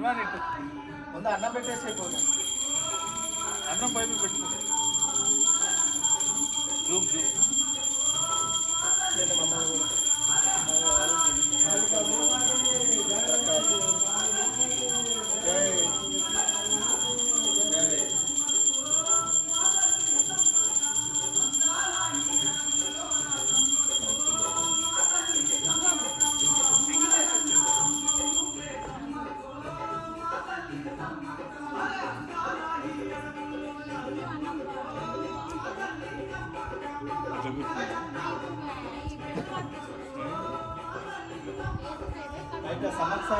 ముందు అన్నం పెట్టేసి అయిపోతుంది. అన్నం పైపు పెట్టుకుంటాం. జూమ్ జూమ్ అయితే సమస్య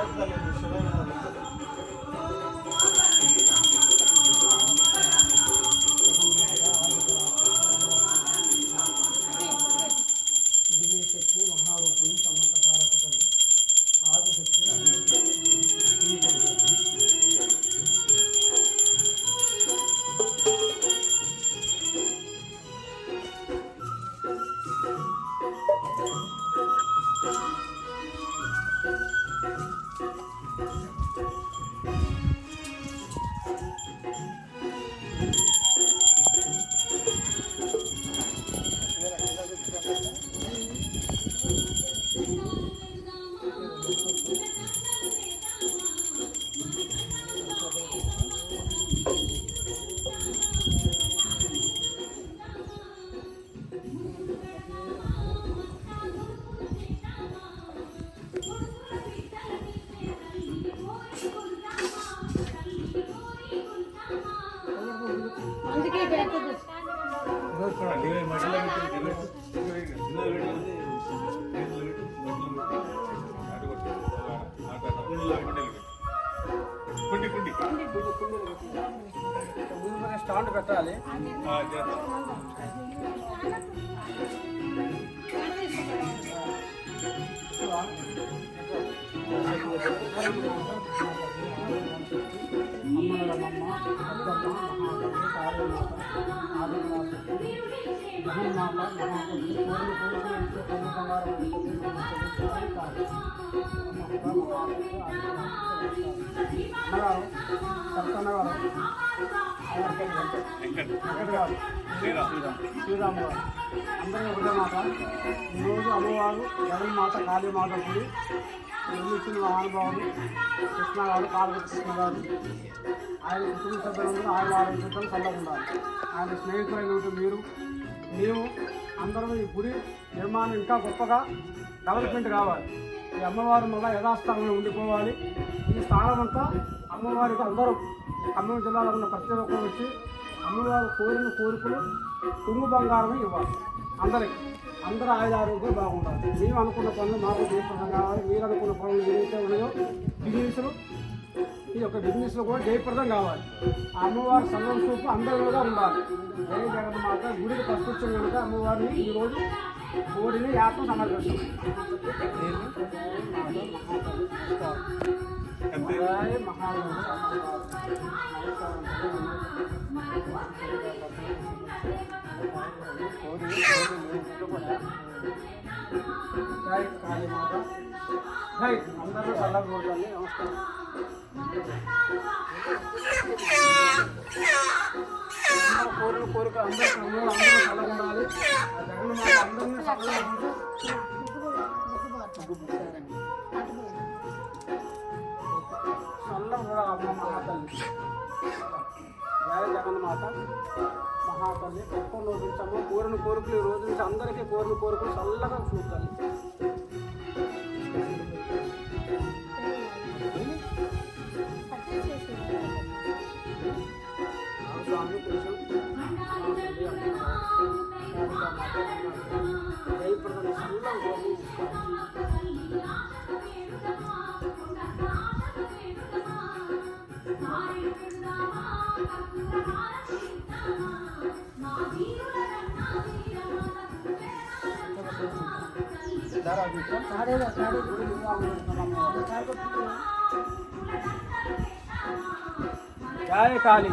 దివ్యశక్తి మహారూపుని సమకారకతలు ఆదిశక్తి స్టాండ్ పెట్టాలి. శ్రీరాముడు అందరూ ఒకటే మాట. ఈరోజు అమ్మవారు జగన్మాత కాళీమాత గుడి నిర్మించిన మహానుభావులు కృష్ణ గారు, పార్వతి కృష్ణ గారు, ఆయన కుటుంబ సభ్యులందరూ ఆయన ఆరోగ్యంతో చల్లగా ఉండాలి. ఆయన స్నేహితులైన మేము అందరూ ఈ గుడి నిర్మాణం ఇంకా గొప్పగా డెవలప్మెంట్ కావాలి. ఈ అమ్మవారు మళ్ళీ యథాస్థానంలో ఉండిపోవాలి. ఈ స్థానం అంతా అమ్మవారికి అందరూ ఖమ్మం జిల్లాలో ఉన్న ప్రతి ఒక్కరు వచ్చి అమ్మవారు కోరిన కోరికలు కుంగు బంగారం ఇవ్వాలి. అందరూ ఆరోగ్యం బాగుండాలి. మేము అనుకున్న పనులు మాకు జయప్రదం కావాలి. మీరు అనుకున్న పనులు ఏదైతే ఉన్నాయో బిజినెస్లు, ఈ యొక్క బిజినెస్లో కూడా జయప్రదం కావాలి. ఆ అమ్మవారి సంగం చూపు అందరిగా ఉండాలి. జయ జగన్మాత గుడికి పసుకొచ్చిన కనుక అమ్మవారిని ఈరోజు కోడిని యాత్ర సమర్పిస్తాం. జై కాళీమాత, జై అందరూ చల్లగా కోరుకోండి. నమస్కారం. కోరిక అందరూ చల్లగా ఉండాలి. జగన్మాత అందరినీ చల్లగా ఉంటూ చల్లగా కూడా అమ్మ మహాతల్లి. జయ జగన్మాత మహాతల్లి ఎక్కువ రోజుంచాము. కోరిన కోరికలు ఈ రోజు నుంచి అందరికీ కోరిన కోరికలు చల్లగా చూడాలి. స్వామి కొంచెం జయప్రదం చల్లగా జయ కాళీ.